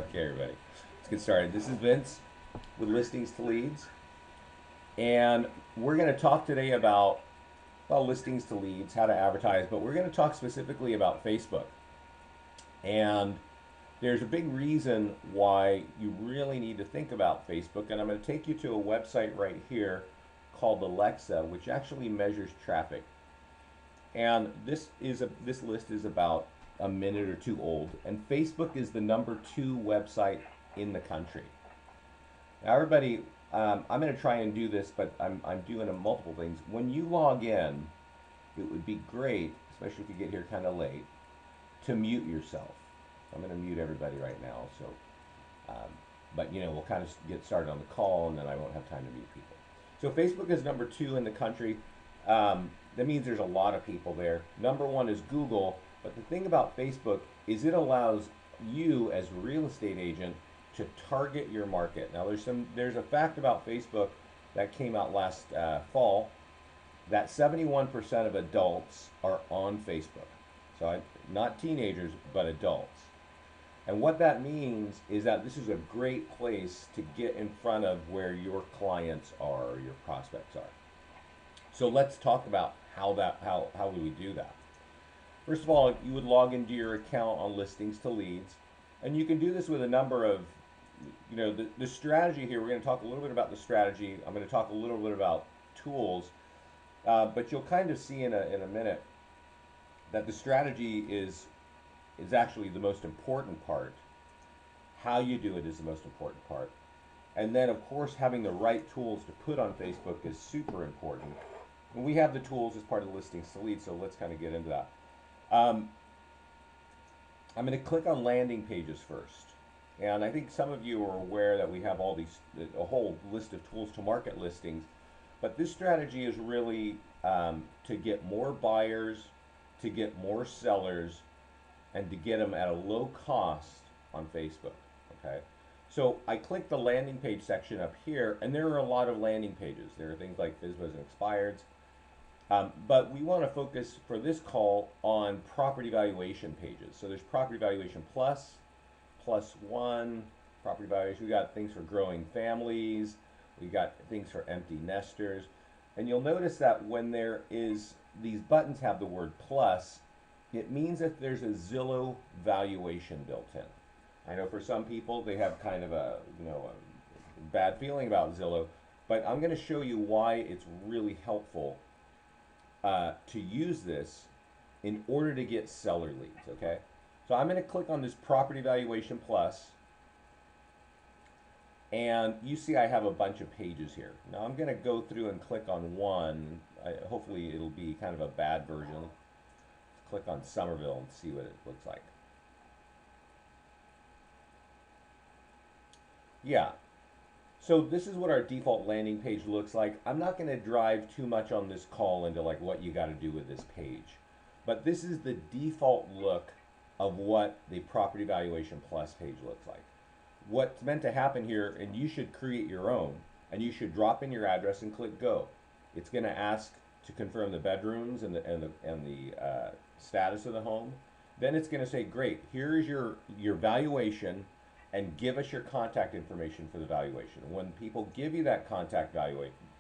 Okay, everybody, let's get started. This is Vince with Listings to Leads, and we're going to talk today about, well, listings to leads, how to advertise, but we're going to talk specifically about Facebook. And there's a big reason why you really need to think about Facebook, and I'm going to take you to a website right here called Alexa, which actually measures traffic. And this list is about a minute or two old, and Facebook is the #2 website in the country. Now, everybody, I'm going to try and do this, but I'm doing multiple things. When you log in, it would be great, especially if you get here kind of late, to mute yourself. I'm going to mute everybody right now, but we'll kind of get started on the call, and then I won't have time to mute people. So Facebook is #2 in the country. That means there's a lot of people there. #1 is Google, but the thing about Facebook is it allows you as a real estate agent to target your market. Now there's a fact about Facebook that came out last fall that 71% of adults are on Facebook. So not teenagers, but adults. And what that means is that this is a great place to get in front of where your clients are, or your prospects are. So let's talk about how do we do that. First of all, you would log into your account on Listings to Leads, and you can do this with a number of, the strategy here. We're going to talk a little bit about the strategy. I'm going to talk a little bit about tools, but you'll kind of see in a minute that the strategy is actually the most important part. How you do it is the most important part. And then, of course, having the right tools to put on Facebook is super important. And we have the tools as part of the Listings to Leads, so let's kind of get into that. I'm going to click on landing pages first. And I think some of you are aware that we have a whole list of tools to market listings. But this strategy is really to get more buyers, to get more sellers, and to get them at a low cost on Facebook. Okay. So I click the landing page section up here, and there are a lot of landing pages. There are things like FSBOs and expireds. But we want to focus for this call on property valuation pages. So there's property valuation plus, plus one, property valuation. We got things for growing families. We got things for empty nesters. And you'll notice that when these buttons have the word plus, it means that there's a Zillow valuation built in. I know for some people they have kind of a bad feeling about Zillow, but I'm going to show you why it's really helpful to use this in order to get seller leads. Okay, so I'm going to click on this property valuation plus, and you see I have a bunch of pages here. Now I'm going to go through and click on one. Hopefully it'll be kind of a bad version. Click on Somerville and see what it looks like. Yeah, so this is what our default landing page looks like. I'm not going to drive too much on this call into like what you got to do with this page, but this is the default look of what the property valuation plus page looks like. What's meant to happen here, and you should create your own, and you should drop in your address and click go. It's going to ask to confirm the bedrooms and the status of the home. Then it's going to say, great, here is your valuation, and give us your contact information for the valuation. When people give you that contact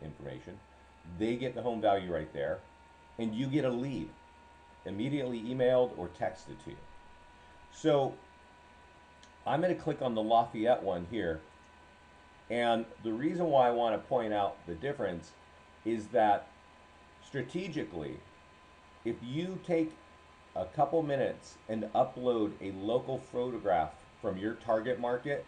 information, they get the home value right there, and you get a lead immediately emailed or texted to you. So I'm going to click on the Lafayette one here, and the reason why I want to point out the difference is that strategically, if you take a couple minutes and upload a local photograph from your target market,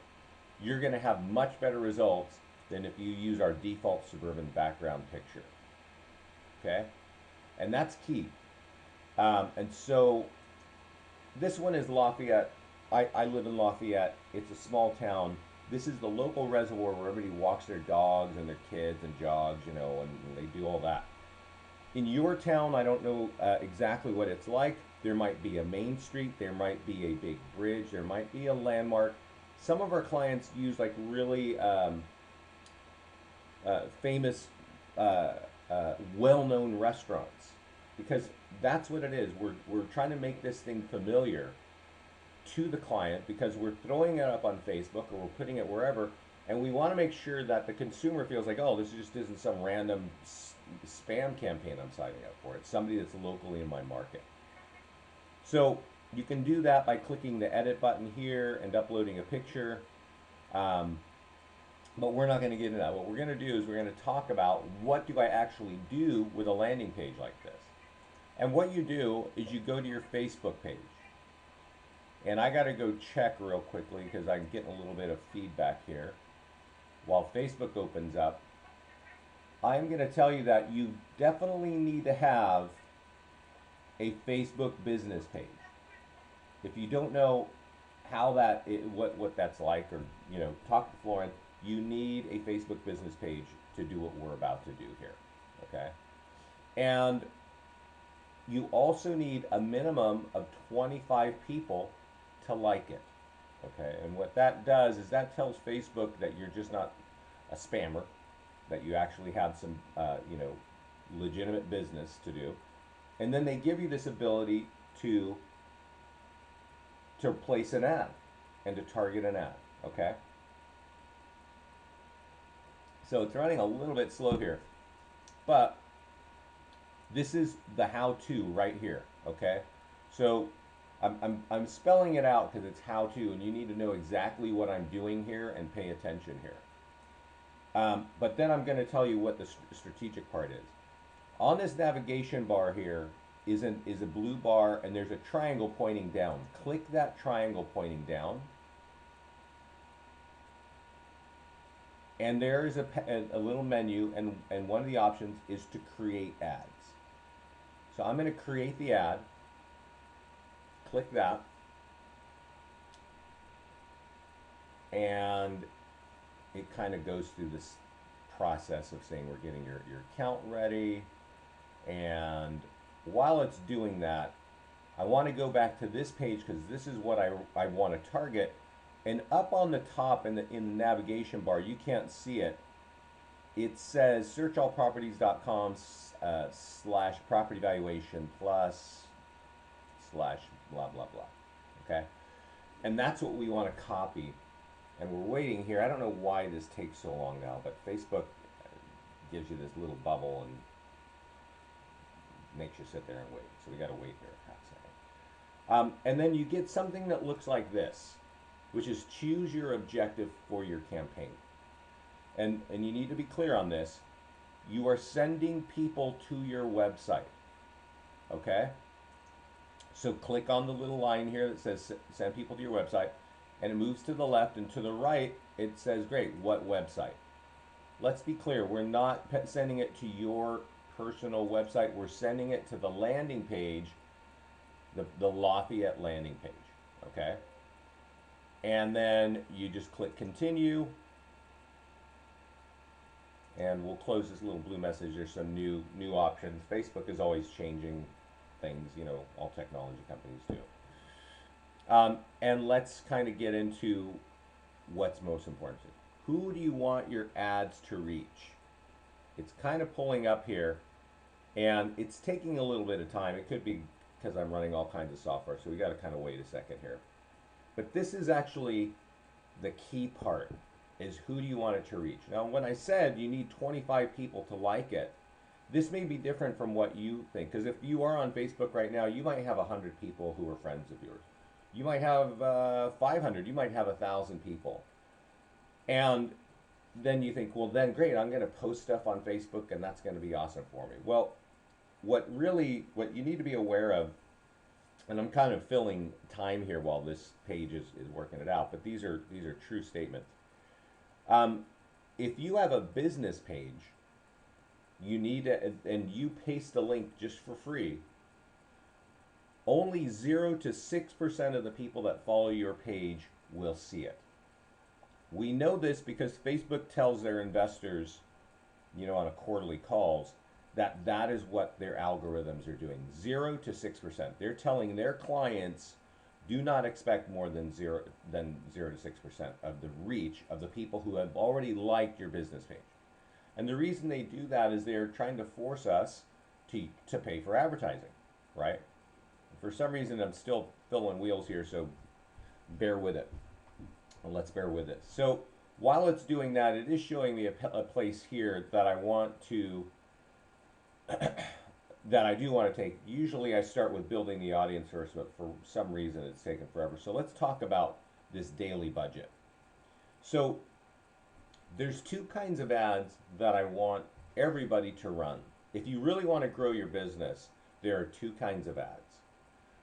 you're going to have much better results than if you use our default suburban background picture. Okay, and that's key. And so this one is Lafayette. I live in Lafayette. It's a small town. This is the local reservoir where everybody walks their dogs and their kids and jogs, and they do all that. In your town, I don't know exactly what it's like. There might be a main street, there might be a big bridge, there might be a landmark. Some of our clients use like really famous, well-known restaurants, because that's what it is. We're trying to make this thing familiar. to the client because we're throwing it up on Facebook or we're putting it wherever, and we want to make sure that the consumer feels like, oh, this just isn't some random spam campaign I'm signing up for. It's somebody that's locally in my market. So you can do that by clicking the edit button here and uploading a picture. Um, but we're not going to get into that. What we're going to do is we're going to talk about what do I actually do with a landing page like this. And what you do is you go to your Facebook page. And I got to go check real quickly because I'm getting a little bit of feedback here. While Facebook opens up, I'm going to tell you that you definitely need to have a Facebook business page. If you don't know how that, what that's like, or talk to Florence, you need a Facebook business page to do what we're about to do here. Okay, and you also need a minimum of 25 people to like it. Okay, and what that does is that tells Facebook that you're just not a spammer, that you actually have some legitimate business to do, and then they give you this ability to place an ad and to target an ad. Okay, so it's running a little bit slow here, but this is the how-to right here. Okay, so I'm spelling it out because it's how-to, and you need to know exactly what I'm doing here and pay attention here. But then I'm going to tell you what the strategic part is. On this navigation bar here is a blue bar, and there's a triangle pointing down. Click that triangle pointing down, and there is a little menu, and one of the options is to create ads. So I'm going to create the ad. Click that, and it kind of goes through this process of saying we're getting your account ready. And while it's doing that, I want to go back to this page because this is what I want to target. And up on the top in the navigation bar, you can't see it. It says searchallproperties.com / property valuation plus / blah blah blah. Okay, and that's what we want to copy. And we're waiting here. I don't know why this takes so long now, but Facebook gives you this little bubble and makes you sit there and wait. So we got to wait here a half second. And then you get something that looks like this, which is choose your objective for your campaign. And you need to be clear on this. You are sending people to your website. Okay? So click on the little line here that says send people to your website, and it moves to the left, and to the right it says, great, what website? Let's be clear, we're not sending it to your personal website, we're sending it to the landing page, the Lafayette landing page. Okay? And then you just click continue, and we'll close this little blue message. There's some new options. Facebook is always changing things, all technology companies do. And let's kind of get into what's most important. Who do you want your ads to reach? It's kind of pulling up here, and it's taking a little bit of time. It could be because I'm running all kinds of software, so we got to kind of wait a second here. But this is actually the key part, is who do you want it to reach? Now, when I said you need 25 people to like it, this may be different from what you think, because if you are on Facebook right now, you might have 100 people who are friends of yours. You might have 500, you might have 1,000 people. And then you think, well, then great, I'm going to post stuff on Facebook and that's going to be awesome for me. Well, what you need to be aware of, and I'm kind of filling time here while this page is working it out, but these are true statements. If you have a business page, you need to, and you paste the link just for free, only 0 to 6% of the people that follow your page will see it. We know this because Facebook tells their investors, on a quarterly calls, that is what their algorithms are doing. 0 to 6%. They're telling their clients, do not expect more than 0 to 6% of the reach of the people who have already liked your business page. And the reason they do that is they're trying to force us to pay for advertising, right? For some reason, I'm still filling wheels here, so bear with it. Well, let's bear with it. So while it's doing that, it is showing me a place here that I want to, that I do want to take. Usually I start with building the audience first, but for some reason it's taken forever. So let's talk about this daily budget. So there's two kinds of ads that I want everybody to run. If you really want to grow your business, there are two kinds of ads.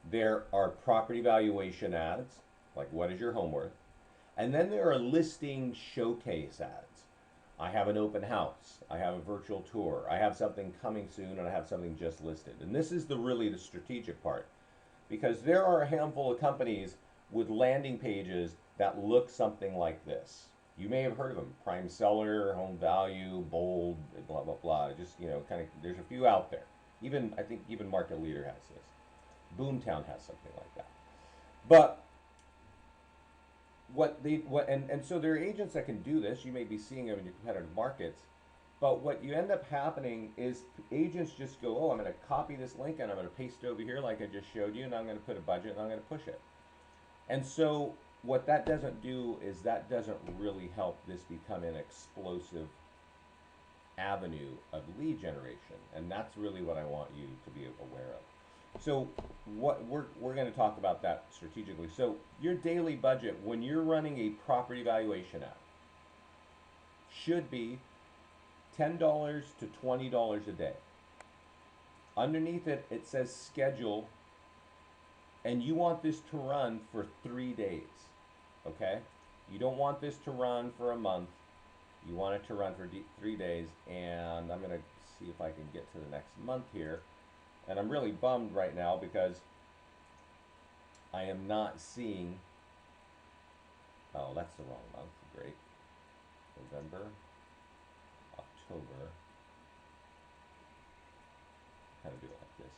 There are property valuation ads, like what is your home worth? And then there are listing showcase ads. I have an open house, I have a virtual tour, I have something coming soon, and I have something just listed. And this is really the strategic part, because there are a handful of companies with landing pages that look something like this. You may have heard of them: Prime Seller, Home Value, Bold, blah blah blah. Just, you know, kind of, there's a few out there. Even, I think even Market Leader has this. Boomtown has something like that. But and so there are agents that can do this. You may be seeing them in your competitive markets. But what you end up happening is agents just go, oh, I'm going to copy this link and I'm going to paste it over here like I just showed you, and I'm going to put a budget and I'm going to push it. And so what that doesn't do is that doesn't really help this become an explosive avenue of lead generation. And that's really what I want you to be aware of. So what we're going to talk about that strategically. So your daily budget when you're running a property valuation ad should be $10 to $20 a day. Underneath it, it says schedule, and you want this to run for 3 days. Okay? You don't want this to run for a month. You want it to run for 3 days, and I'm going to see if I can get to the next month here. And I'm really bummed right now because I am not seeing, oh, that's the wrong month. Great. November, October. How to do it like this.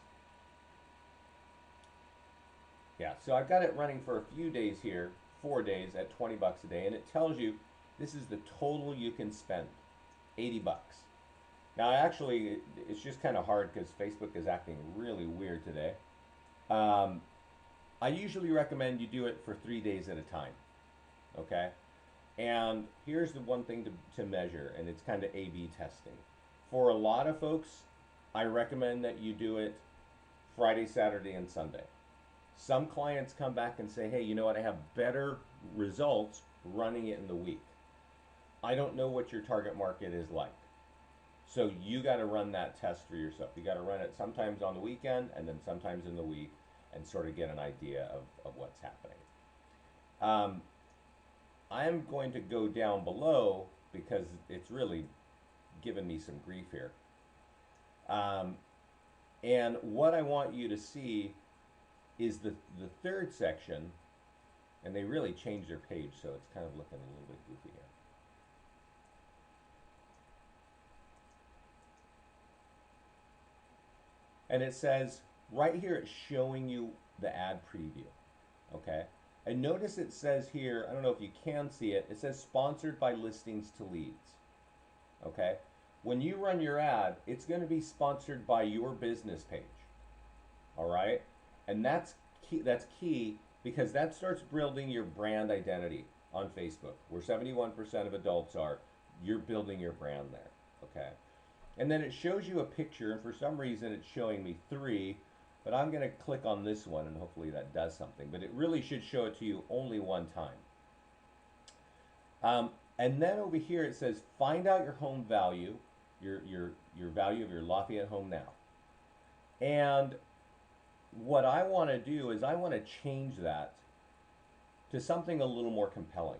Yeah, so I've got it running for a few days here, 4 days at 20 bucks a day, and it tells you this is the total you can spend, 80 bucks. Now, actually, it's just kind of hard because Facebook is acting really weird today. I usually recommend you do it for 3 days at a time, okay? And here's the one thing to measure, and it's kind of A/B testing. For a lot of folks, I recommend that you do it Friday, Saturday, and Sunday. Some clients come back and say, hey, you know what, I have better results running it in the week. I don't know what your target market is like. So you got to run that test for yourself. You got to run it sometimes on the weekend and then sometimes in the week and sort of get an idea of what's happening. I'm going to go down below because it's really given me some grief here. And what I want you to see is the third section, and they really changed their page, so it's kind of looking a little bit goofy here. And it says, right here, it's showing you the ad preview, okay? And notice it says here, I don't know if you can see it, it says sponsored by Listings to Leads, okay? When you run your ad, it's gonna be sponsored by your business page, all right? And that's key because that starts building your brand identity on Facebook, where 71% of adults are. You're building your brand there, okay? And then it shows you a picture, and for some reason it's showing me 3, but I'm going to click on this one and hopefully that does something. But it really should show it to you only one time. And then over here it says find out your home value, your value of your Lafayette home now. And what I want to do is I want to change that to something a little more compelling.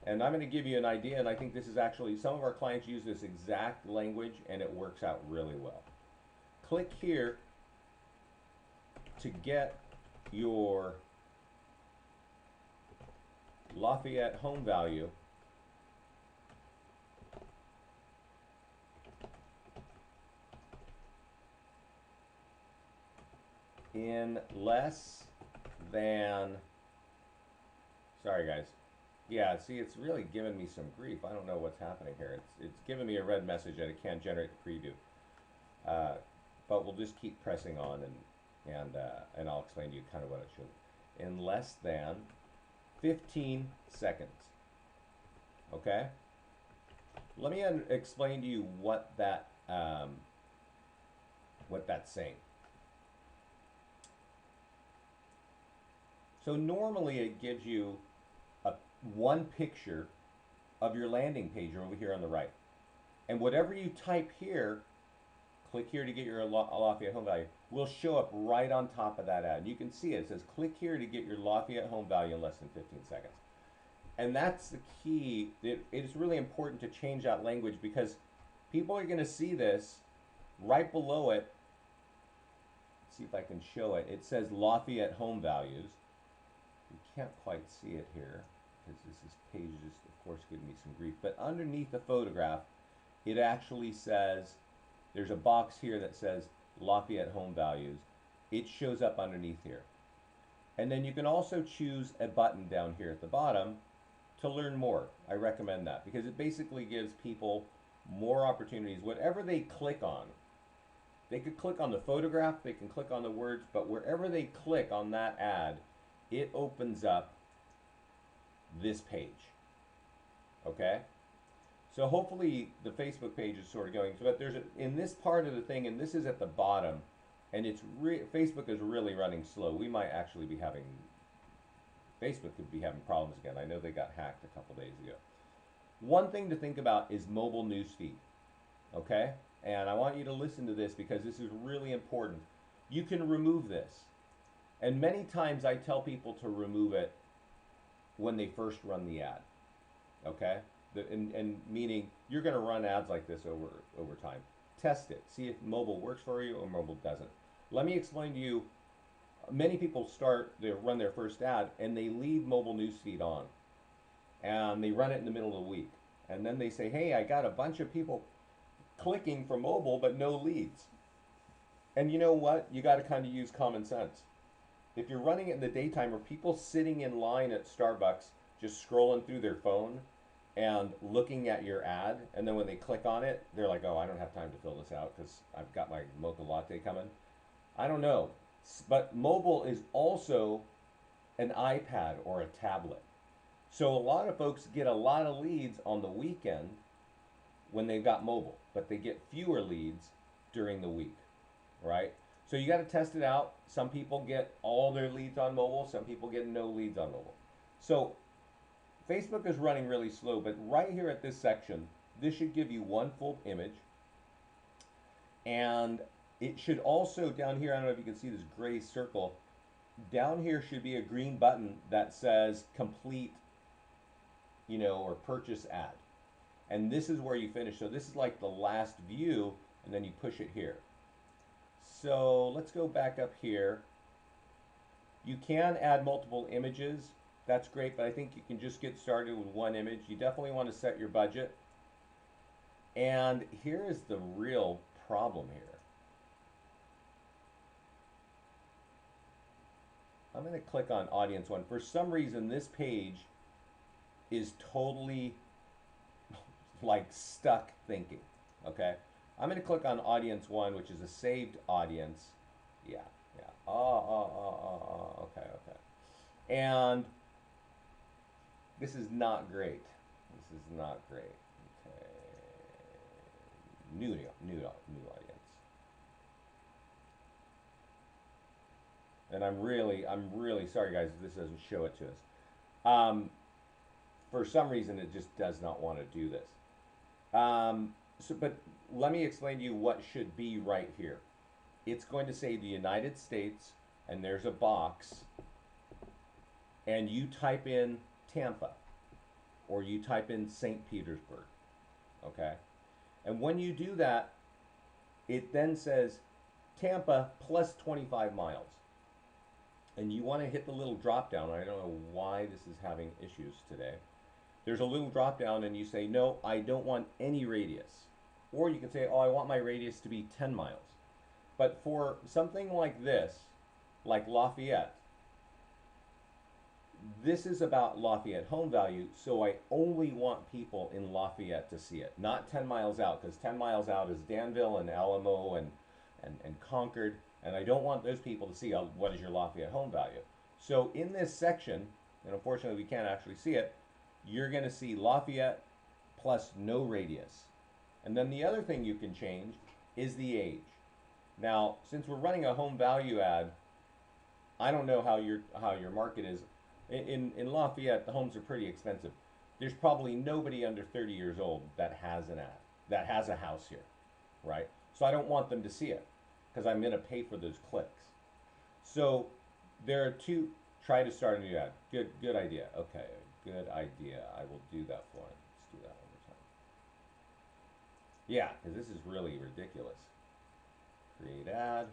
And I'm going to give you an idea, and I think this is actually, some of our clients use this exact language and it works out really well. Click here to get your Lafayette home value in less than, sorry guys, yeah, see, it's really giving me some grief. I don't know what's happening here. It's giving me a red message that it can't generate the preview. But we'll just keep pressing on, and I'll explain to you kind of what it should. in less than 15 seconds. Okay? Let me explain to you what that's saying. So normally it gives you one picture of your landing page over here on the right. And whatever you type here, click here to get your Lafayette home value, will show up right on top of that ad. You can see it. It says click here to get your Lafayette home value in less than 15 seconds. And that's the key. It is really important to change that language because people are going to see this right below it. Let's see if I can show it. It says Lafayette home values. You can't quite see it here because this page is, of course, giving me some grief. But underneath the photograph, it actually says, there's a box here that says Lafayette home values. It shows up underneath here. And then you can also choose a button down here at the bottom to learn more. I recommend that because it basically gives people more opportunities. Whatever they click on, they could click on the photograph, they can click on the words, but wherever they click on that ad, it opens up this page. Okay? So hopefully the Facebook page is sort of going. But there's in this part of the thing, and this is at the bottom, and it's Facebook is really running slow. We might actually be having Facebook could be having problems again. I know they got hacked a couple days ago. One thing to think about is mobile newsfeed. Okay? And I want you to listen to this because this is really important. You can remove this. And many times I tell people to remove it when they first run the ad. Okay? And meaning you're going to run ads like this over time. Test it. See if mobile works for you or mobile doesn't. Let me explain to you. Many people they run their first ad and they leave mobile newsfeed on. And they run it in the middle of the week. And then they say, hey, I got a bunch of people clicking for mobile but no leads. And you know what? You got to kind of use common sense. If you're running it in the daytime, are people sitting in line at Starbucks just scrolling through their phone and looking at your ad, and then when they click on it, they're like, oh, I don't have time to fill this out because I've got my mocha latte coming? I don't know. But mobile is also an iPad or a tablet. So a lot of folks get a lot of leads on the weekend when they've got mobile, but they get fewer leads during the week, right? So you got to test it out. Some people get all their leads on mobile. Some people get no leads on mobile. So Facebook is running really slow, but right here at this section, this should give you one full image. And it should also, down here, I don't know if you can see this gray circle, down here should be a green button that says complete, or purchase ad. And this is where you finish. So this is like the last view, and then you push it here. So let's go back up here. You can add multiple images. That's great, but I think you can just get started with one image. You definitely want to set your budget. And here is the real problem here. I'm going to click on audience one. For some reason, this page is totally like stuck thinking. Okay? I'm going to click on audience one, which is a saved audience. Yeah. Okay. And this is not great. Okay. New audience. And I'm really sorry, guys, if this doesn't show it to us. For some reason, it just does not want to do this. But let me explain to you what should be right here. It's going to say the United States, and there's a box, and you type in Tampa, or you type in St. Petersburg, okay? And when you do that, it then says Tampa plus 25 miles. And you want to hit the little drop down. I don't know why this is having issues today. There's a little drop down and you say, no, I don't want any radius. Or you can say, oh, I want my radius to be 10 miles. But for something like this, like Lafayette, this is about Lafayette home value, so I only want people in Lafayette to see it, not 10 miles out, because 10 miles out is Danville and Alamo and Concord, and I don't want those people to see what is your Lafayette home value. So in this section, and unfortunately we can't actually see it, you're going to see Lafayette plus no radius. And then the other thing you can change is the age. Now, since we're running a home value ad, I don't know how your market is. In Lafayette, the homes are pretty expensive. There's probably nobody under 30 years old that has an ad, that has a house here, right? So I don't want them to see it because I'm going to pay for those clicks. So there are two. Try to start a new ad. Good idea. Okay, good idea. I will do that for him. Let's do that one more time. Yeah, because this is really ridiculous. Create ad.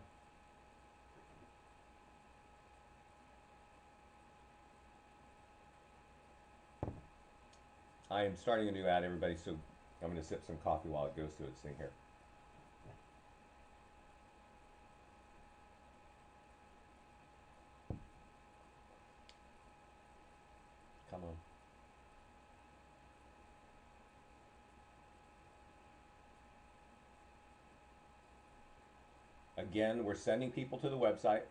I am starting a new ad, everybody, so I'm going to sip some coffee while it goes through its thing here. Come on. Again, we're sending people to the website.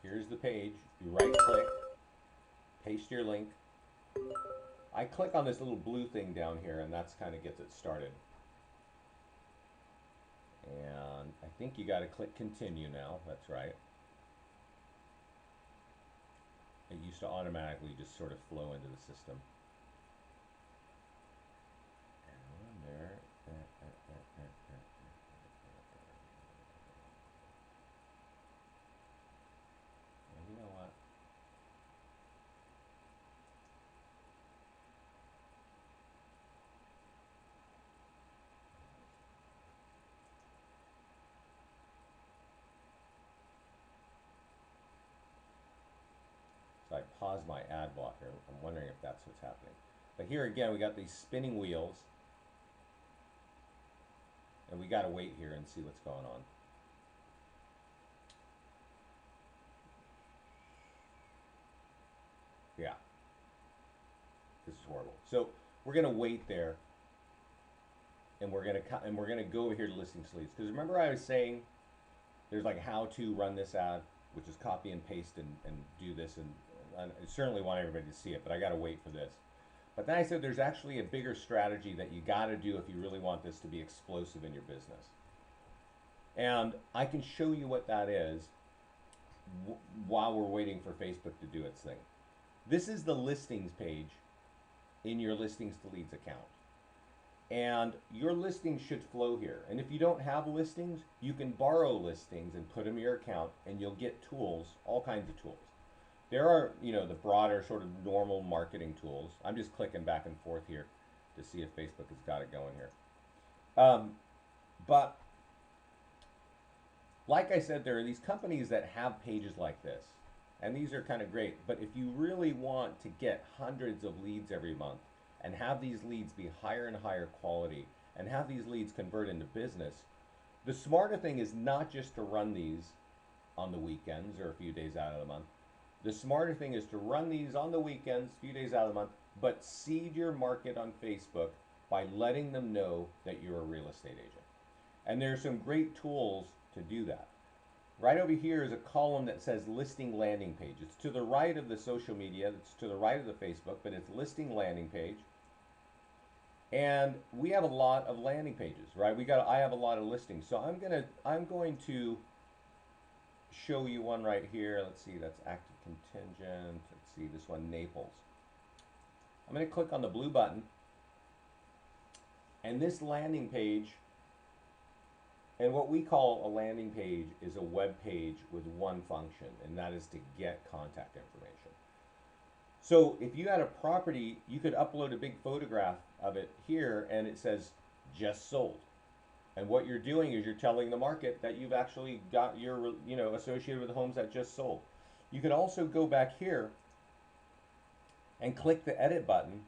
Here's the page. You right click, paste your link. I click on this little blue thing down here and that's kind of gets it started. And I think you got to click continue now. That's right. It used to automatically just sort of flow into the system. And there. And you know what? So I paused my ad blocker. I'm wondering if that's what's happening. But here again, we got these spinning wheels. And we got to wait here and see what's going on. Yeah. This is horrible. So we're going to wait there. And we're going to go over here to listing leads. Because remember I was saying there's like how to run this ad, which is copy and paste and do this. And I certainly want everybody to see it, but I got to wait for this. But then I said there's actually a bigger strategy that you got to do if you really want this to be explosive in your business. And I can show you what that is while we're waiting for Facebook to do its thing. This is the listings page in your listings to leads account. And your listings should flow here. And if you don't have listings, you can borrow listings and put them in your account and you'll get tools, all kinds of tools. There are, the broader sort of normal marketing tools. I'm just clicking back and forth here to see if Facebook has got it going here. But like I said, there are these companies that have pages like this, and these are kind of great. But if you really want to get hundreds of leads every month and have these leads be higher and higher quality and have these leads convert into business, the smarter thing is not just to run these on the weekends or a few days out of the month. The smarter thing is to run these on the weekends, a few days out of the month, but seed your market on Facebook by letting them know that you're a real estate agent. And there are some great tools to do that. Right over here is a column that says listing landing page. It's to the right of the social media, it's to the right of the Facebook, but it's listing landing page. And we have a lot of landing pages, right? I have a lot of listings. So I'm going to show you one right here. Let's see, that's active contingent. Let's see, this one, Naples. I'm going to click on the blue button. And this landing page, and what we call a landing page is a web page with one function, and that is to get contact information. So if you had a property, you could upload a big photograph of it here, and it says just sold. And what you're doing is you're telling the market that you've actually got your, associated with homes that just sold. You could also go back here and click the edit button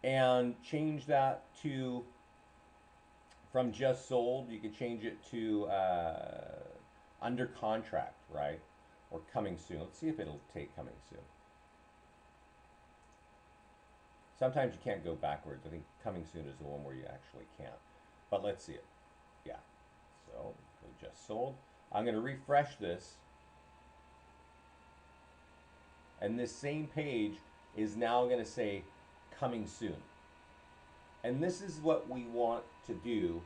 and change that to, from just sold, you could change it to under contract, right? Or coming soon. Let's see if it'll take coming soon. Sometimes you can't go backwards. I think coming soon is the one where you actually can't. But let's see it. Yeah. So we just sold. I'm going to refresh this. And this same page is now going to say coming soon. And this is what we want to do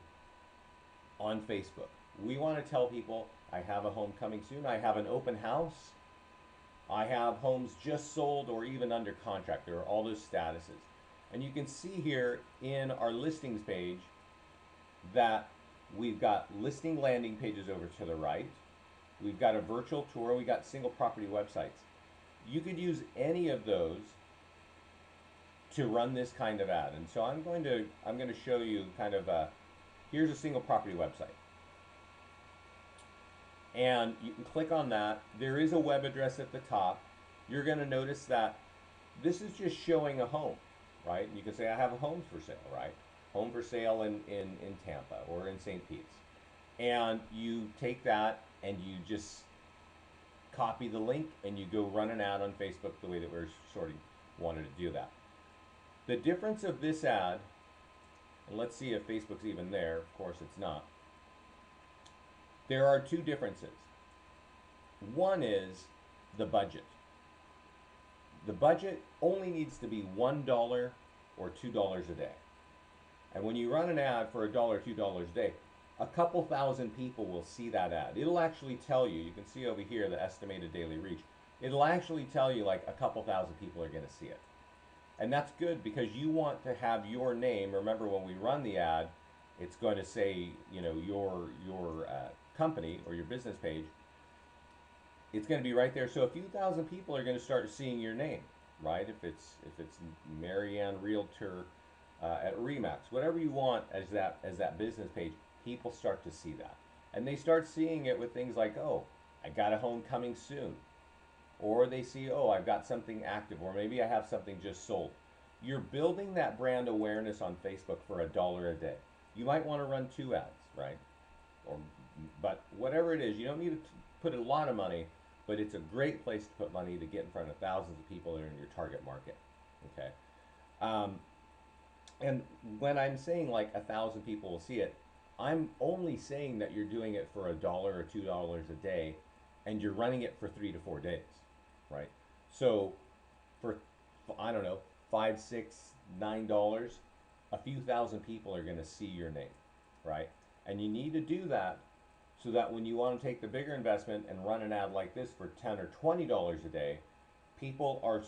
on Facebook. We want to tell people, I have a home coming soon. I have an open house. I have homes just sold or even under contract. There are all those statuses. And you can see here in our listings page that we've got listing landing pages over to the right. We've got a virtual tour. We got single property websites. You could use any of those to run this kind of ad. And so I'm going to show you kind of here's a single property website. And you can click on that. There is a web address at the top. You're going to notice that this is just showing a home, right? And you can say, I have a home for sale, right? Home for sale in Tampa or in St. Pete's. And you take that and you just copy the link and you go run an ad on Facebook the way that we're sort of wanted to do that. The difference of this ad, and let's see if Facebook's even there. Of course it's not. There are two differences. One is the budget. The budget only needs to be $1 or $2 a day. And when you run an ad for $1 or $2 a day, a couple thousand people will see that ad. It'll actually tell you, you can see over here the estimated daily reach. It'll actually tell you like a couple thousand people are going to see it. And that's good because you want to have your name. Remember when we run the ad, it's going to say, you know, your company or your business page. It's going to be right there. So a few thousand people are going to start seeing your name, right? If it's Marianne Realtor at REMAX, whatever you want as that business page, people start to see that, and they start seeing it with things like, oh, I got a home coming soon, or they see, oh, I've got something active, or maybe I have something just sold. You're building that brand awareness on Facebook for $1 a day. You might want to run 2 ads, right? But whatever it is, you don't need to put a lot of money, but it's a great place to put money to get in front of thousands of people that are in your target market. Okay. And when I'm saying like 1,000 people will see it, I'm only saying that you're doing it for $1 or $2 a day, and you're running it for 3 to 4 days, right? So for, I don't know, $5, $6, $9, a few thousand people are going to see your name, right? And you need to do that so that when you want to take the bigger investment and run an ad like this for $10 or $20 a day, people are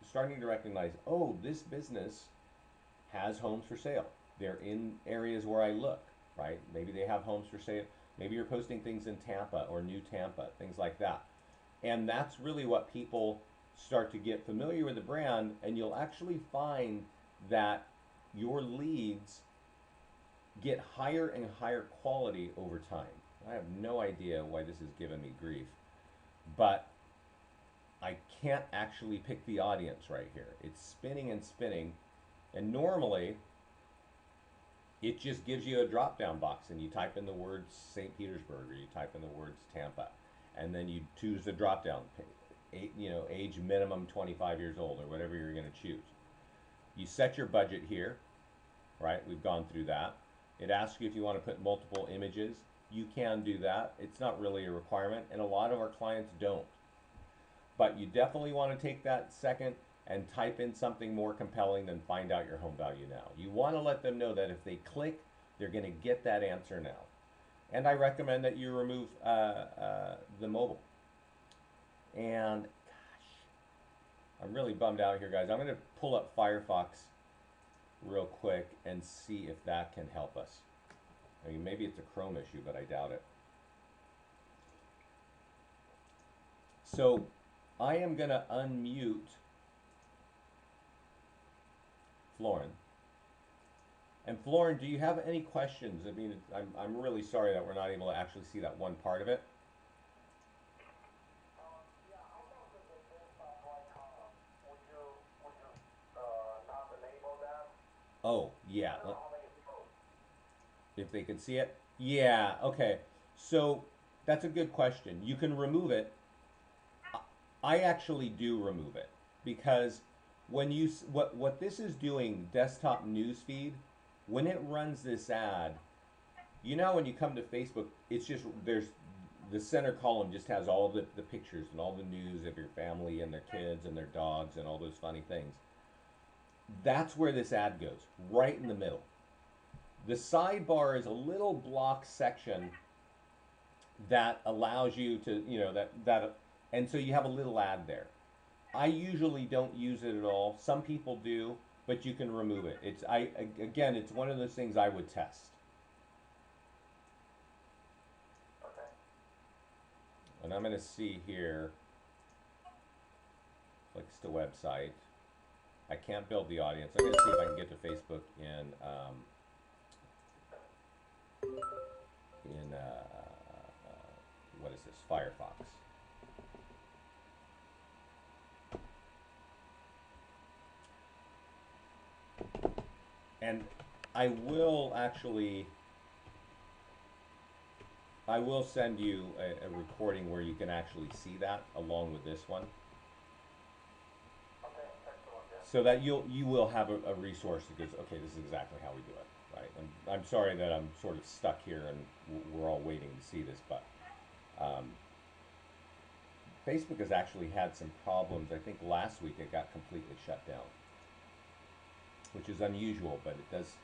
starting to recognize, oh, this business has homes for sale. They're in areas where I look, right? Maybe they have homes for sale. Maybe you're posting things in Tampa or New Tampa, things like that. And that's really what people start to get familiar with the brand, and you'll actually find that your leads get higher and higher quality over time. I have no idea why this is giving me grief, but I can't actually pick the audience right here. It's spinning and spinning, and normally it just gives you a drop-down box, and you type in the words St. Petersburg or you type in the words Tampa, and then you choose the drop-down page, age minimum 25 years old or whatever you're going to choose. You set your budget here, right? We've gone through that. It asks you if you want to put multiple images. You can do that. It's not really a requirement, and a lot of our clients don't. But you definitely want to take that second and type in something more compelling than find out your home value now. You want to let them know that if they click, they're going to get that answer now. And I recommend that you remove the mobile. And gosh, I'm really bummed out here, guys. I'm going to pull up Firefox real quick and see if that can help us. I mean, maybe it's a Chrome issue, but I doubt it. So I am going to unmute Florin. And Florin, do you have any questions? I mean, I'm really sorry that we're not able to actually see that one part of it. Yeah, I know that the desktop icon, would you not enable that? Oh, yeah. I don't know how many people. If they could see it? Yeah, okay. So that's a good question. You can remove it. I actually do remove it because what this is doing, desktop newsfeed, when it runs this ad, you know when you come to Facebook, it's just there's the center column just has all the pictures and all the news of your family and their kids and their dogs and all those funny things. That's where this ad goes, right in the middle. The sidebar is a little block section that allows you to, and so you have a little ad there. I usually don't use it at all. Some people do, but you can remove it. Again, it's one of those things I would test. Okay. And I'm going to see here, clicks to website. I can't build the audience. I'm going to see if I can get to Facebook in what is this, Firefox. And I will send you a recording where you can actually see that along with this one. Okay, excellent, yeah. So that you will have a resource that goes, okay, this is exactly how we do it, right? And I'm sorry that I'm sort of stuck here and we're all waiting to see this, but Facebook has actually had some problems. I think last week it got completely shut down, which is unusual, but it does.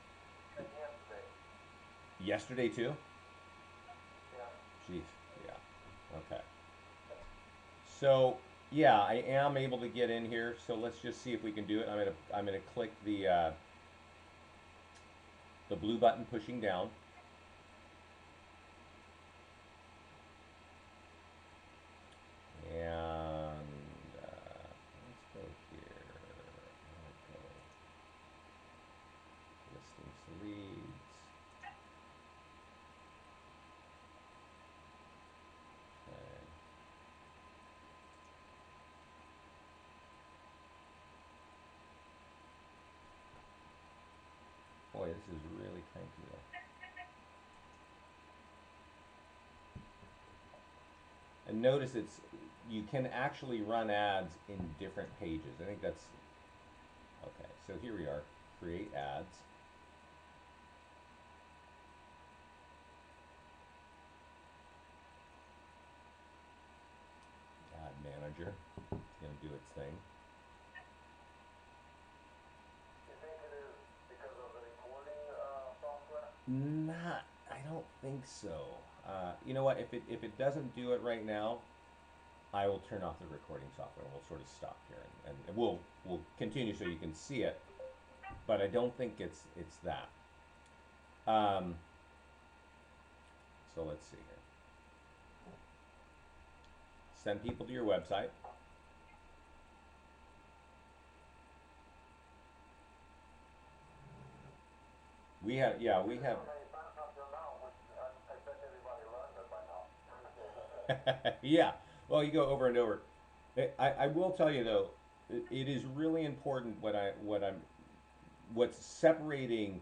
And yesterday, Yesterday too? yeah. Jeez, yeah, okay. So yeah, I am able to get in here. So let's just see if we can do it. I'm gonna click the blue button pushing down. And let's go here. Okay. Listings to leads. Okay. Boy, this is really cranky though. And notice you can actually run ads in different pages. I think that's okay. So here we are, create ads. Ad manager, it's gonna do its thing. You think it is because of the recording software? Not, I don't think so. You know what? If it doesn't do it right now, I will turn off the recording software. We'll sort of stop here, and we'll continue so you can see it. But I don't think it's that. So let's see here. Send people to your website. We have. Okay, not until now, which I bet everybody learned it by now. Yeah. Well, you go over and over. I will tell you though, it is really important what's separating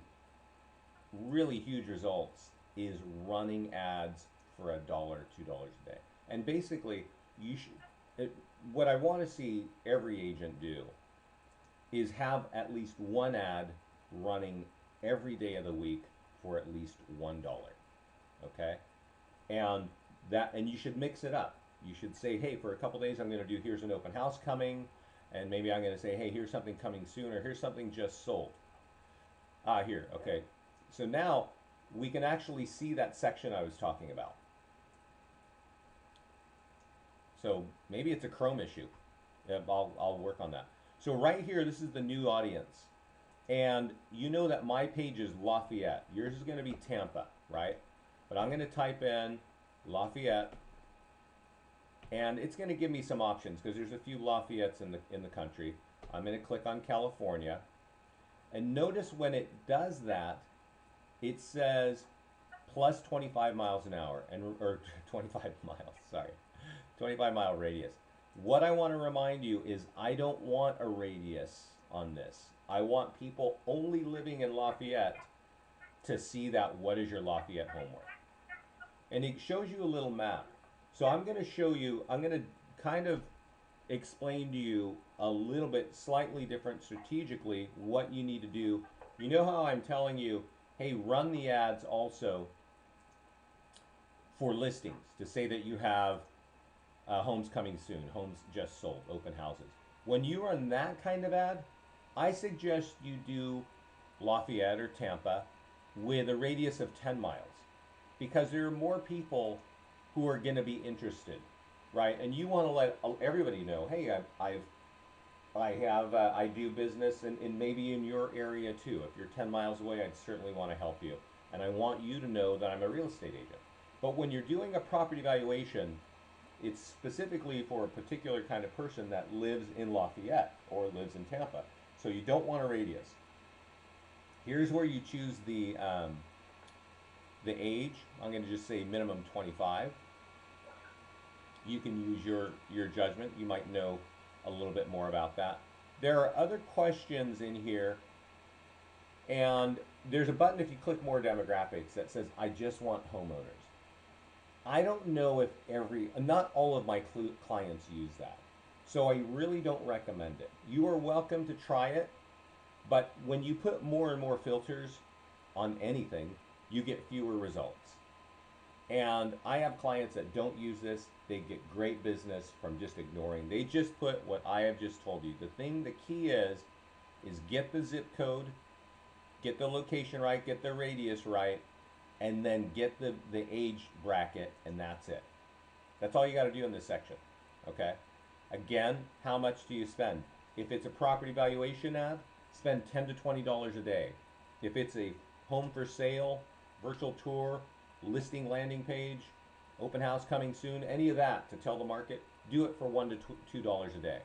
really huge results is running ads for $1, $2 a day. And basically, what I want to see every agent do is have at least one ad running every day of the week for at least $1. Okay? And you should mix it up. You should say, hey, for a couple days I'm going to do here's an open house coming, and maybe I'm going to say, hey, here's something coming soon, or here's something just sold. Here, okay. So now we can actually see that section I was talking about. So maybe it's a Chrome issue. Yeah, I'll work on that. So right here, this is the new audience. And you know that my page is Lafayette. Yours is going to be Tampa, right? But I'm going to type in Lafayette, and it's going to give me some options because there's a few Lafayettes in the country. I'm going to click on California, and notice when it does that, it says plus 25 miles an hour, or 25 miles, sorry, 25-mile radius. What I want to remind you is I don't want a radius on this. I want people only living in Lafayette to see that what is your Lafayette homework. And it shows you a little map. So I'm going to show you, I'm going to kind of explain to you a little bit slightly different strategically what you need to do. You know how I'm telling you, hey, run the ads also for listings to say that you have homes coming soon, homes just sold, open houses. When you run that kind of ad, I suggest you do Lafayette or Tampa with a radius of 10 miles because there are more people who are going to be interested, right? And you want to let everybody know, hey, I do business and maybe in your area too. If you're 10 miles away, I'd certainly want to help you. And I want you to know that I'm a real estate agent. But when you're doing a property valuation, it's specifically for a particular kind of person that lives in Lafayette or lives in Tampa. So you don't want a radius. Here's where you choose the age. I'm going to just say minimum 25. You can use your judgment. You might know a little bit more about that. There are other questions in here, and there's a button if you click more demographics that says I just want homeowners. I don't know if not all of my clients use that. So I really don't recommend it. You are welcome to try it, but when you put more and more filters on anything, you get fewer results. And I have clients that don't use this. They get great business from just ignoring. They just put what I have just told you. The key is get the zip code, get the location right, get the radius right, and then get the age bracket, and that's it. That's all you got to do in this section, okay? Again, how much do you spend? If it's a property valuation ad, spend $10 to $20 a day. If it's a home for sale, virtual tour, listing landing page, open house coming soon, any of that to tell the market, do it for $1 to $2 a day.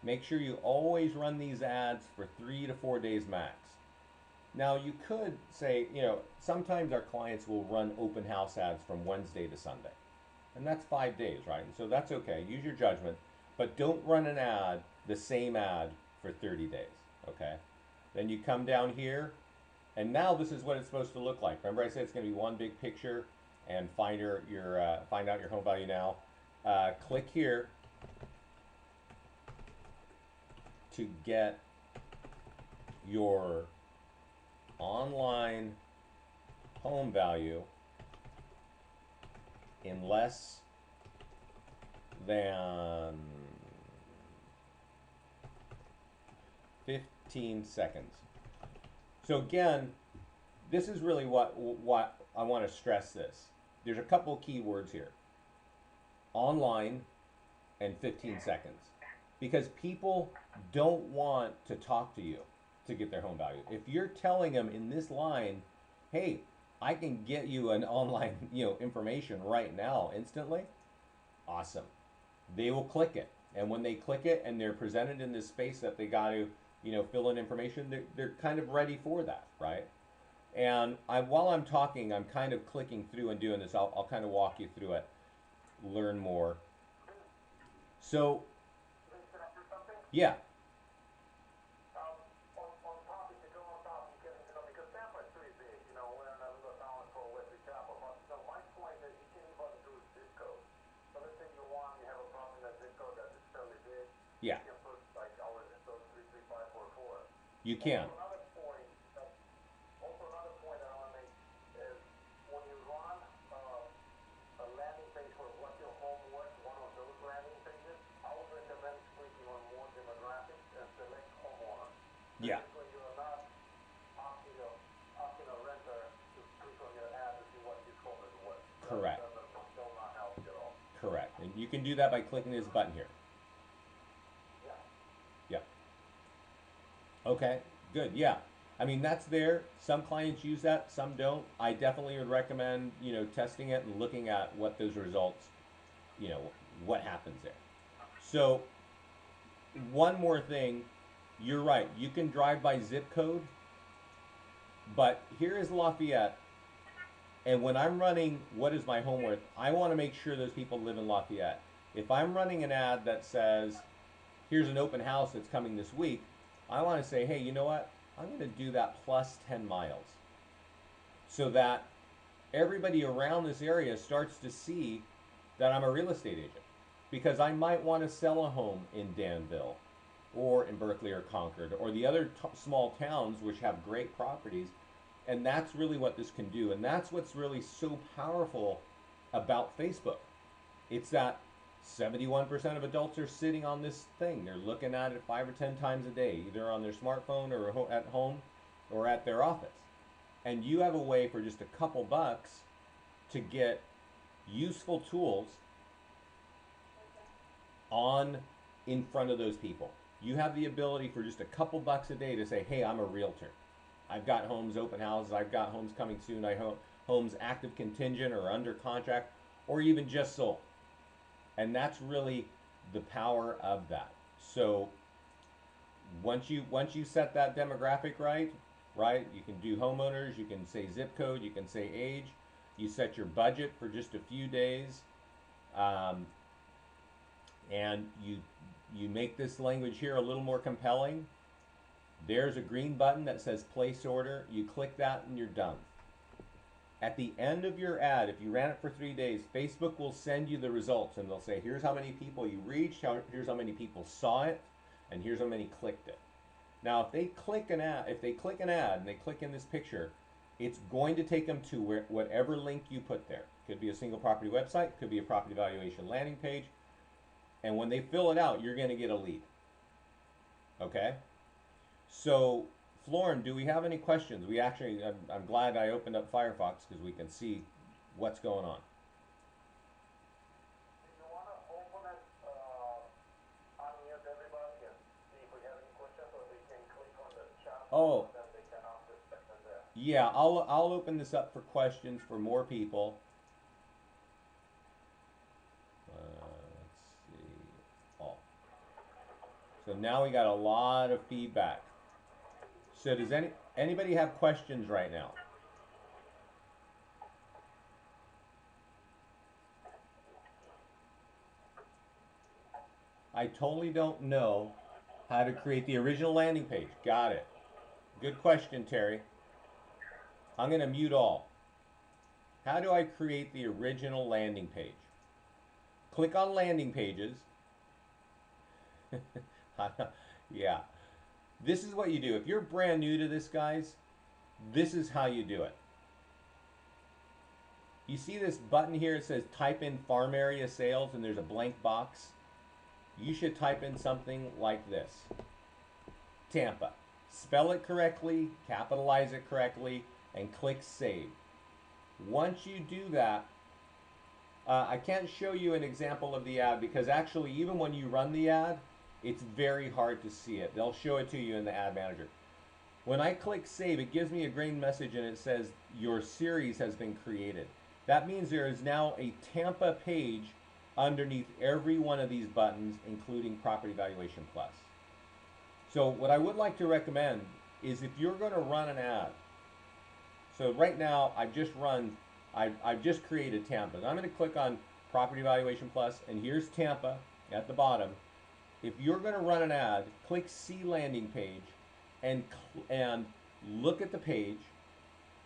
Make sure you always run these ads for 3 to 4 days max. Now you could say, sometimes our clients will run open house ads from Wednesday to Sunday. And that's 5 days, right? And so that's okay. Use your judgment. But don't run an ad, the same ad, for 30 days, okay? Then you come down here, and now this is what it's supposed to look like. Remember I said it's going to be one big picture and find out your home value now. Click here to get your online home value in less than 15 seconds. So again, this is really what I want to stress this. There's a couple key words here. Online and 15 seconds. Because people don't want to talk to you to get their home value. If you're telling them in this line, hey, I can get you an online, information right now instantly, awesome. They will click it. And when they click it and they're presented in this space that they got to, fill in information, they're kind of ready for that, right? And while I'm talking, I'm kind of clicking through and doing this. I'll kind of walk you through it, learn more. So, yeah. On topic to go on top, you can, because Tampa is pretty big, we're in a little town called Wesley Chapel. But my point is you can't even do zip code. So let's say you have a property that zip code that is fairly big. Yeah. You can put like our zip code 33544. You can. Also another point that I want to make is when you run a landing page for what your home worth, one of those landing pages, I would recommend clicking on more demographics and select homeowner. Yeah. Basically, you are not asking a renter to click on your ad to see what his home is worth. Correct. That will not help you at all. Correct. And you can do that by clicking this button here. Yeah. Yeah. Okay, good. Yeah. I mean, that's there. Some clients use that, some don't. I definitely would recommend, testing it and looking at what those results, what happens there. So, one more thing. You're right. You can drive by zip code, but here is Lafayette. And when I'm running what is my home worth, I want to make sure those people live in Lafayette. If I'm running an ad that says, here's an open house that's coming this week, I want to say, hey, you know what? I'm going to do that plus 10 miles so that everybody around this area starts to see that I'm a real estate agent. because I might want to sell a home in Danville or in Berkeley or Concord or the other small towns which have great properties. And that's really what this can do. And that's what's really so powerful about Facebook. It's that 71% of adults are sitting on this thing. They're looking at it 5 or 10 times a day, either on their smartphone or at home or at their office. And you have a way for just a couple bucks to get useful tools on in front of those people. You have the ability for just a couple bucks a day to say, hey, I'm a realtor. I've got homes, open houses, I've got homes coming soon, homes active contingent or under contract, or even just sold. And that's really the power of that. So once you set that demographic right, you can do homeowners, you can say zip code, you can say age, you set your budget for just a few days, and you make this language here a little more compelling. There's a green button that says place order. You click that and you're done. At the end of your ad, if you ran it for 3 days, Facebook will send you the results and they'll say, here's how many people you reached, here's how many people saw it, and here's how many clicked it. Now, if they click an ad and they click in this picture, it's going to take them to whatever link you put there. Could be a single property website, could be a property valuation landing page, and when they fill it out, you're going to get a lead. Okay? So, Florin, do we have any questions? I'm glad I opened up Firefox because we can see what's going on. Do you want to open it, unmute everybody and see if we have any questions, or they can click on the chat Oh, and then they can ask the question there? yeah, I'll open this up for questions for more people. Let's see. Oh. So now we got a lot of feedback. So does anybody have questions right now? I totally don't know how to create the original landing page. Got it. Good question, Terry. I'm going to mute all. How do I create the original landing page? Click on landing pages. Yeah. This is what you do. If you're brand new to this, guys, this is how you do it. You see this button here, it says type in farm area sales, and there's a blank box. You should type in something like this. Tampa. Spell it correctly, capitalize it correctly, and click save. Once you do that, I can't show you an example of the ad because actually even when you run the ad, it's very hard to see it. They'll show it to you in the ad manager. When I click save, it gives me a green message and it says your series has been created. That means there is now a Tampa page underneath every one of these buttons, including Property Valuation Plus. So what I would like to recommend is if you're going to run an ad, so right now I've just created Tampa. I'm going to click on Property Valuation Plus, and here's Tampa at the bottom. If you're going to run an ad, click See Landing Page and look at the page.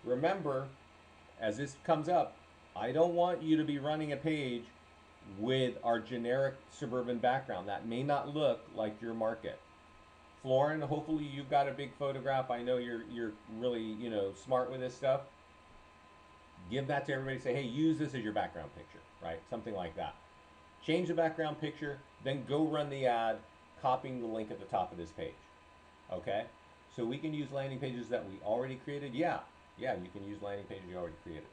Remember, as this comes up, I don't want you to be running a page with our generic suburban background. That may not look like your market. Florin, hopefully you've got a big photograph. I know you're really, smart with this stuff. Give that to everybody. Say, hey, use this as your background picture, right? Something like that. Change the background picture, then go run the ad, copying the link at the top of this page. Okay? So we can use landing pages that we already created. Yeah, you can use landing pages you already created.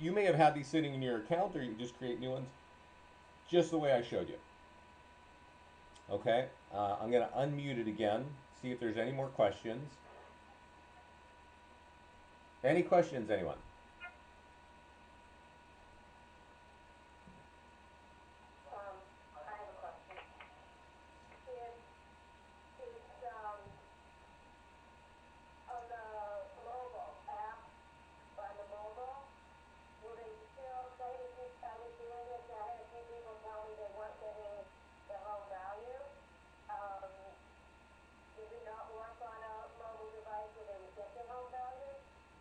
You may have had these sitting in your account, or you just create new ones, just the way I showed you. Okay, I'm going to unmute it again, see if there's any more questions. Any questions, anyone? I have a question. On the mobile app, on the mobile, will they still say that I was doing it? I had a few people tell me they weren't getting the home value. Does it not work on a mobile device where they would get the home value?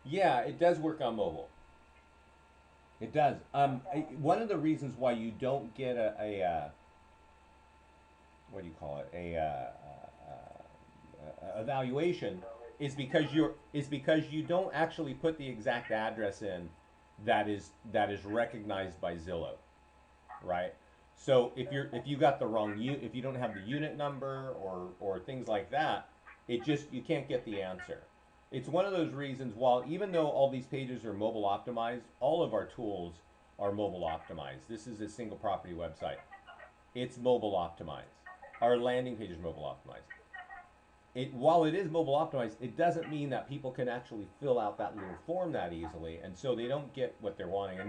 Yeah, it does work on mobile. It does. One of the reasons why you don't get a what do you call it, evaluation is because you don't actually put the exact address in that is recognized by Zillow, right? So if you got the wrong if you don't have the unit number or things like that, it just you can't get the answer. It's one of those reasons. While even though all these pages are mobile optimized, all of our tools are mobile optimized. This is a single property website. It's mobile optimized. Our landing page is mobile optimized. While it is mobile optimized, it doesn't mean that people can actually fill out that little form that easily, and so they don't get what they're wanting.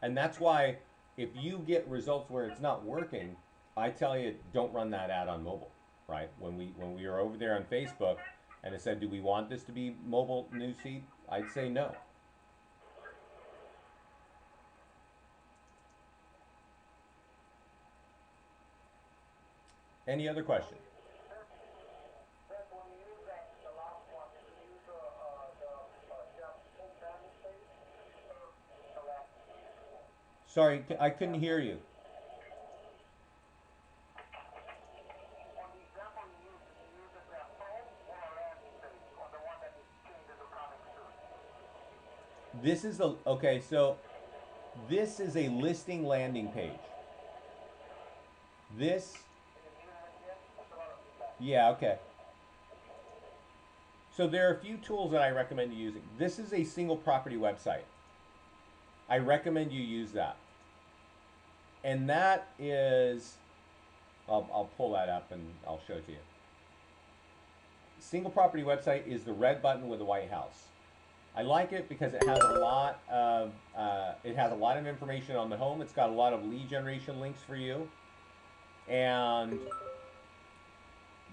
And that's why if you get results where it's not working, I tell you don't run that ad on mobile, right? When we were over there on Facebook, and it said, "Do we want this to be mobile newsfeed?" I'd say no. Any other question? Then when you use that, the last one, did you use the landing page? The last, Sorry, I couldn't hear you. on the example you used, did you use it as home or a landing page, or the one that changes to coming soon? This is the okay. So this is a listing landing page. This, Can you mute it again? That's a lot of feedback. yeah, okay. So there are a few tools that I recommend you using. This is a single property website. I recommend you use that. And that is, I'll pull that up and I'll show it to you. Single property website is the red button with the white house. I like it because it has a lot of information on the home. It's got a lot of lead generation links for you, and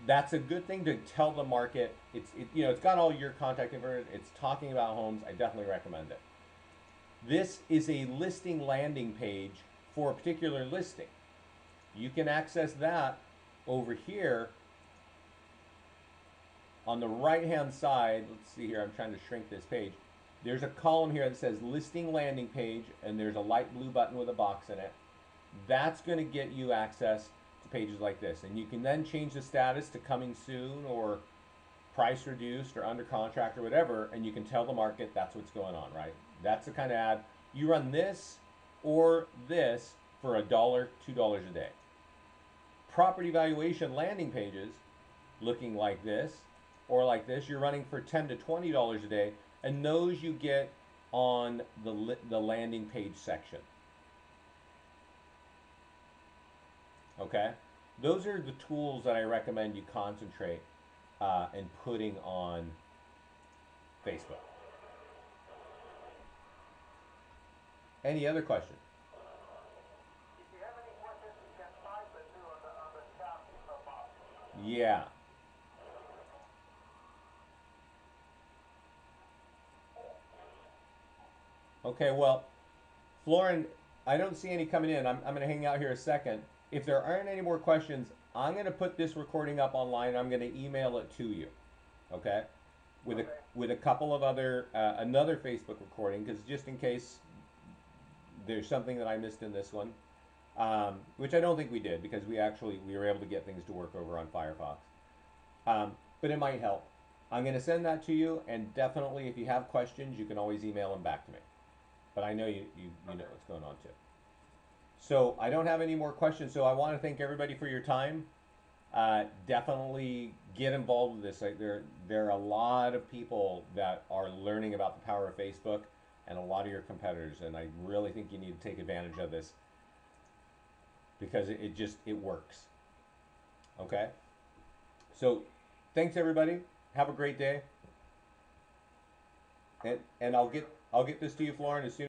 that's a good thing to tell the market. It's got all your contact information. It's talking about homes. I definitely recommend it. This is a listing landing page for a particular listing. You can access that over here on the right hand side. Let's see here, I'm trying to shrink this page. There's a column here that says listing landing page, and there's a light blue button with a box in it. That's going to get you access to pages like this, and you can then change the status to coming soon or price reduced or under contract or whatever, and you can tell the market that's what's going on, right? That's the kind of ad you run. This or this for $1, $2 a day. Property valuation landing pages looking like this or like this, you're running for $10 to $20 a day, and those you get on the landing page section. Okay, those are the tools that I recommend you concentrate and putting on Facebook. Any other question? If you have any questions, you can type it too on the chat box. Yeah. Okay, well, Florin, I don't see any coming in. I'm going to hang out here a second. If there aren't any more questions, I'm going to put this recording up online. I'm going to email it to you, okay? With Okay. a couple of other another Facebook recording, because just in case there's something that I missed in this one, which I don't think we did, because we were able to get things to work over on Firefox. But it might help. I'm going to send that to you, and definitely if you have questions, you can always email them back to me. But I know you know what's going on too. So I don't have any more questions. So I want to thank everybody for your time. Definitely get involved with this. Like, there are a lot of people that are learning about the power of Facebook, and a lot of your competitors. And I really think you need to take advantage of this because it works. Okay. So thanks everybody. Have a great day. And I'll get this to you, Florin, as soon